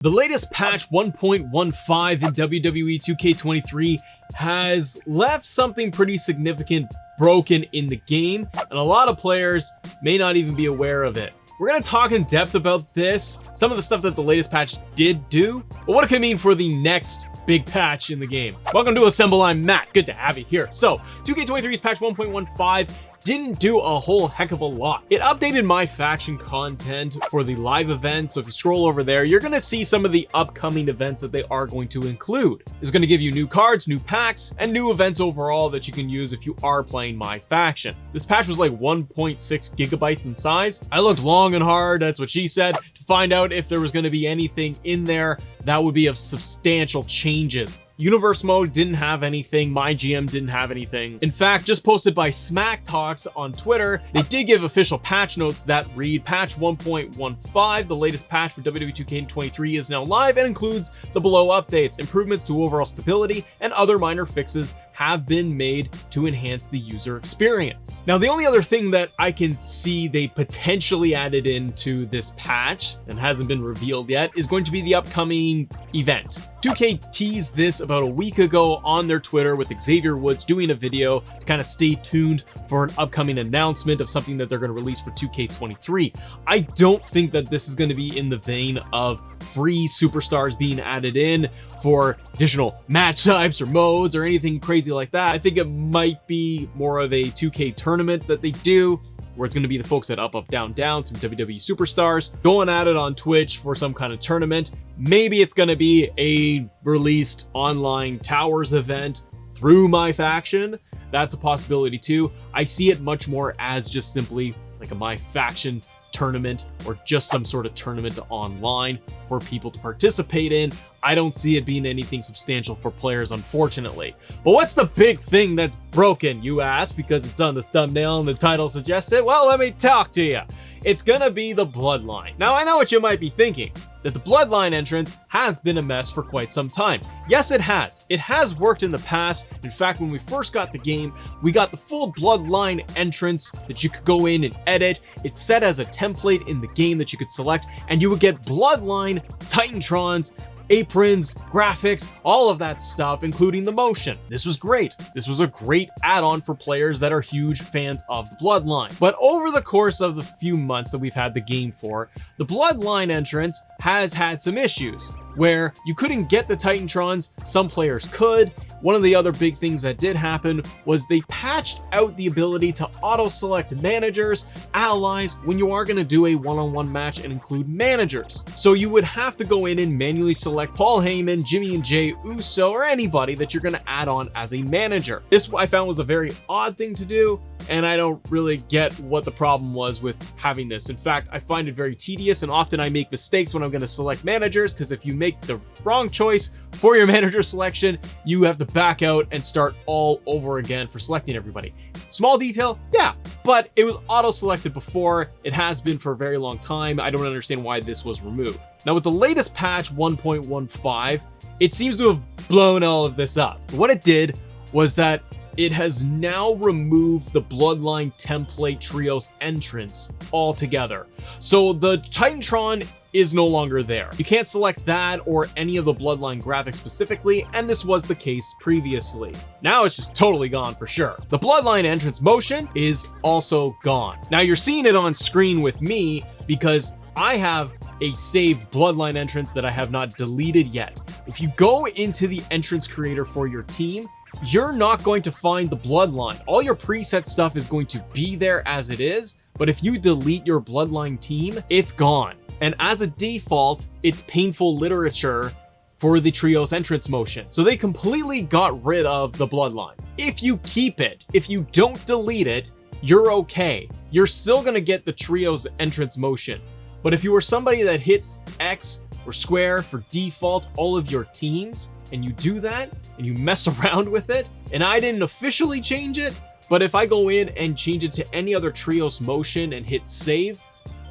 The latest patch 1.15 in WWE 2K23 has left something pretty significant broken in the game, and a lot of players may not even be aware of it. We're going to talk in depth about this, some of the stuff that the latest patch did do, but what it could mean for the next big patch in the game. Welcome to Assemble, I'm Matt. Good to have you here. So, 2K23's patch 1.15 didn't do a whole heck of a lot. It updated my faction content for the live events, so if you scroll over there, you're gonna see some of the upcoming events that they are going to include. It's gonna give you new cards, new packs, and new events overall that you can use if you are playing my faction. This patch was like 1.6 gigabytes in size. I looked long and hard, that's what she said, to find out if there was gonna be anything in there that would be of substantial changes. Universe mode didn't have anything, my GM didn't have anything. In fact, just posted by Smack Talks on Twitter, they did give official patch notes that read patch 1.15, the latest patch for WWE 2K23 is now live and includes the below updates, improvements to overall stability, and other minor fixes have been made to enhance the user experience. Now, the only other thing that I can see they potentially added into this patch and hasn't been revealed yet is going to be the upcoming event. 2K teased this about a week ago on their Twitter with Xavier Woods doing a video to kind of stay tuned for an upcoming announcement of something that they're going to release for 2K23. I don't think that this is going to be in the vein of free superstars being added in for additional match types or modes or anything crazy like that. I think it might be more of a 2K tournament that they do, where it's going to be the folks at Up, Up, Down, Down, some WWE superstars going at it on Twitch for some kind of tournament. Maybe it's going to be a released online Towers event through my faction. That's a possibility too. I see it much more as just simply like a my faction tournament or just some sort of tournament online for people to participate in. I don't see it being anything substantial for players, unfortunately. But what's the big thing that's broken, you ask, because it's on the thumbnail and the title suggests it? Well, let me talk to you. It's gonna be the Bloodline. Now, I know what you might be thinking, that the Bloodline entrance has been a mess for quite some time. Yes, it has. It has worked in the past. In fact, when we first got the game, we got the full Bloodline entrance that you could go in and edit. It's set as a template in the game that you could select, and you would get Bloodline, Titantrons, aprons, graphics, all of that stuff, including the motion. This was great. This was a great add-on for players that are huge fans of the Bloodline. But over the course of the few months that we've had the game for, the Bloodline entrance has had some issues where you couldn't get the Titantrons, some players could. One of the other big things that did happen was they patched out the ability to auto-select managers, allies, when you are going to do a one-on-one match and include managers. So you would have to go in and manually select Paul Heyman, Jimmy and Jay Uso, or anybody that you're going to add on as a manager. This I found was a very odd thing to do, and I don't really get what the problem was with having this. In fact, I find it very tedious, and often I make mistakes when I'm going to select managers, because if you make the wrong choice for your manager selection, you have to back out and start all over again for selecting everybody. Small detail, yeah, but it was auto-selected before. It has been for a very long time. I don't understand why this was removed. Now, with the latest patch 1.15, it seems to have blown all of this up. What it did was that it has now removed the Bloodline template trios entrance altogether. So the Titantron is no longer there. You can't select that or any of the Bloodline graphics specifically, and this was the case previously. Now it's just totally gone for sure. The Bloodline entrance motion is also gone. Now you're seeing it on screen with me because I have a saved Bloodline entrance that I have not deleted yet. If you go into the entrance creator for your team, you're not going to find the Bloodline. All your preset stuff is going to be there as it is, but if you delete your Bloodline team, it's gone. And as a default, it's painful literature for the trios entrance motion. So they completely got rid of the Bloodline. If you keep it, if you don't delete it, you're okay. You're still gonna get the trios entrance motion. But if you are somebody that hits X or square for default all of your teams, and you do that, and you mess around with it, and I didn't officially change it, but if I go in and change it to any other trios motion and hit save,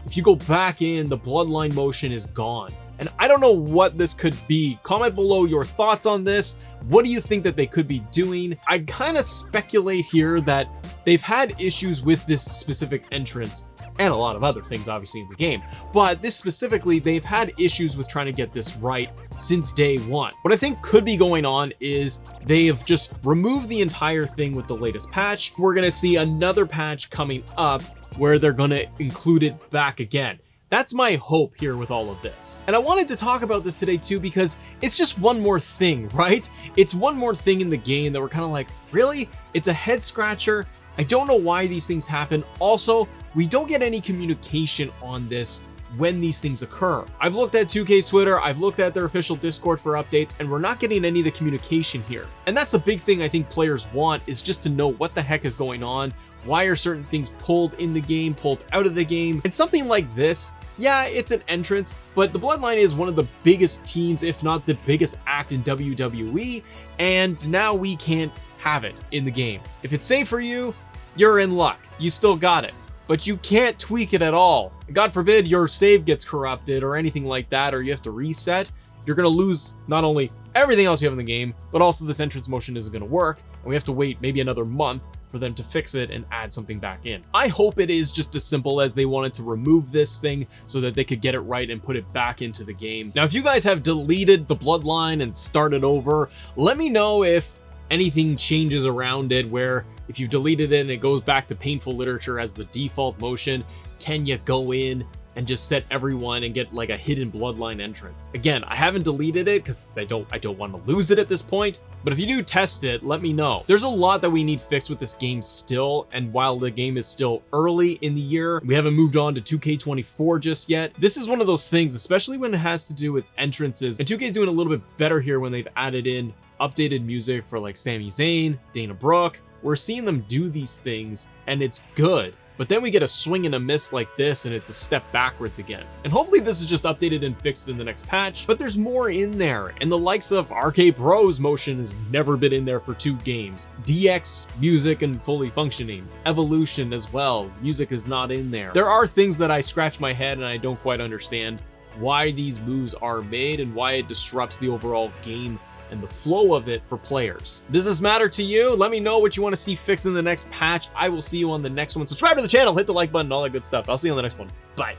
if you go back in, the Bloodline motion is gone. And I don't know what this could be. Comment below your thoughts on this. What do you think that they could be doing? I kind of speculate here that they've had issues with this specific entrance and a lot of other things obviously in the game. But this specifically, they've had issues with trying to get this right since day one. What I think could be going on is they have just removed the entire thing with the latest patch. We're gonna see another patch coming up where they're gonna include it back again. That's my hope here with all of this. And I wanted to talk about this today too, because it's just one more thing, right? It's one more thing in the game that we're kind of like, really? It's a head scratcher. I don't know why these things happen. Also, we don't get any communication on this when these things occur. I've looked at 2K's Twitter, I've looked at their official Discord for updates, and we're not getting any of the communication here. And that's the big thing I think players want, is just to know what the heck is going on. Why are certain things pulled in the game, pulled out of the game? And something like this, yeah, it's an entrance, but the Bloodline is one of the biggest teams, if not the biggest act in WWE, and now we can't have it in the game. If it's safe for you, you're in luck. You still got it, but you can't tweak it at all. God forbid your save gets corrupted or anything like that, or you have to reset. You're gonna lose not only everything else you have in the game, but also this entrance motion isn't gonna work, and we have to wait maybe another month for them to fix it and add something back in. I hope it is just as simple as they wanted to remove this thing so that they could get it right and put it back into the game. Now, if you guys have deleted the Bloodline and started over, let me know if anything changes around it, where if you've deleted it and it goes back to painful literature as the default motion, can you go in and just set everyone and get like a hidden Bloodline entrance? Again, I haven't deleted it because I don't want to lose it at this point, but if you do test it, let me know. There's a lot that we need fixed with this game still, and while the game is still early in the year, we haven't moved on to 2K24 just yet. This is one of those things, especially when it has to do with entrances, and 2K is doing a little bit better here when they've added in updated music for like Sami Zayn, Dana Brooke. We're seeing them do these things and it's good. But then we get a swing and a miss like this, and it's a step backwards again. And hopefully this is just updated and fixed in the next patch, but there's more in there. And the likes of RK Pro's motion has never been in there for 2 games. DX music and fully functioning. Evolution as well. Music is not in there. There are things that I scratch my head and I don't quite understand why these moves are made and why it disrupts the overall game and the flow of it for players. Does this matter to you? Let me know what you want to see fixed in the next patch. I will see you on the next one. Subscribe to the channel, hit the like button, all that good stuff. I'll see you on the next one. Bye.